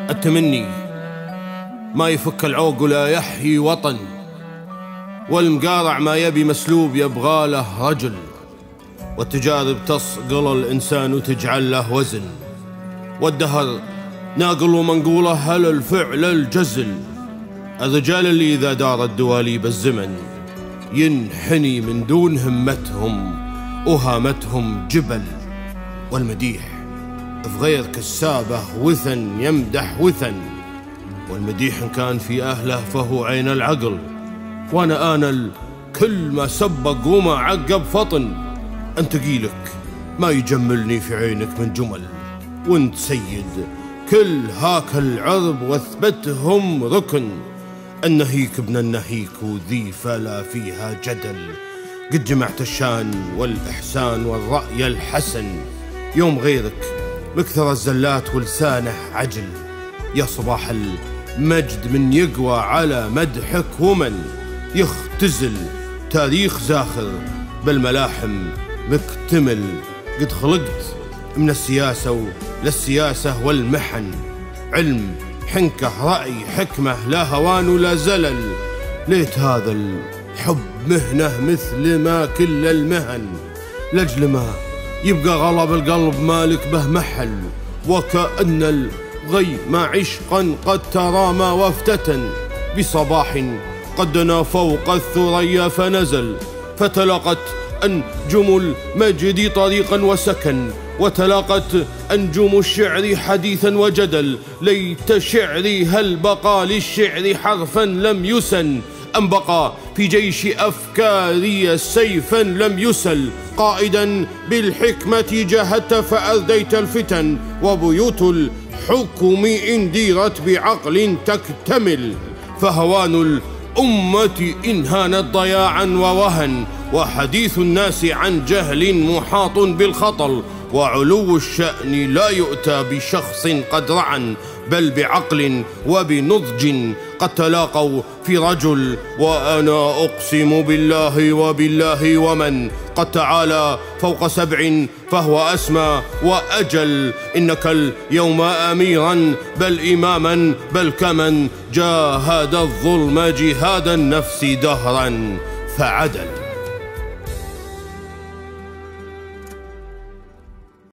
التمني ما يفك العوق ولا يحيي وطن، والمقارع ما يبي مسلوب يبغى له رجل، والتجارب تصقل الإنسان وتجعل له وزن، والدهر ناقل ومنقوله هل الفعل الجزل. الرجال اللي إذا دارت دواليب الزمن ينحني من دون همتهم وهامتهم جبل، والمديح في غير كسابه وثن يمدح وثن، والمديح إن كان في أهله فهو عين العقل، وأنا كل ما سبق وما عقب فطن. أنت قيلك ما يجملني في عينك من جمل، وانت سيد كل هاك العرب واثبتهم ركن. النهيك ابن النهيك وذي فلا فيها جدل، قد جمعت الشان والإحسان والرأي الحسن. يوم غيرك مكثر الزلات ولسانه عجل، يا صباح المجد من يقوى على مدحك ومن يختزل. تاريخ زاخر بالملاحم مكتمل، قد خلقت من السياسة للسياسة والمحن، علم حنكة رأي حكمة لا هوان ولا زلل. ليت هذا الحب مهنة مثل ما كل المهن، لأجل ما يبقى غلب القلب مالك به محل، وكأن الغيم عشقا قد ترامى وافتتن. بصباح قد دنا فوق الثريا فنزل، فتلقت أنجم المجد طريقا وسكن، وتلاقت أنجم الشعر حديثا وجدل. ليت شعري هل بقى للشعر حرفا لم يسن، أم بقى في جيش أفكاري سيفا لم يسل. قائدا بالحكمة جاهدت فأرديت الفتن، وبيوت الحكم إن ديرت بعقل تكتمل. فهوان الأمة إن هانت ضياعا ووهن، وحديث الناس عن جهل محاط بالخطل. وعلو الشأن لا يؤتى بشخص قد رعن، بل بعقل وبنضج قد تلاقوا في رجل. وأنا أقسم بالله وبالله ومن قد تعالى فوق 7 فهو أسمى وأجل. إنك اليوم أميرا بل إماما بل كمن جاهد الظلم جهاد النفس دهرا فعدل.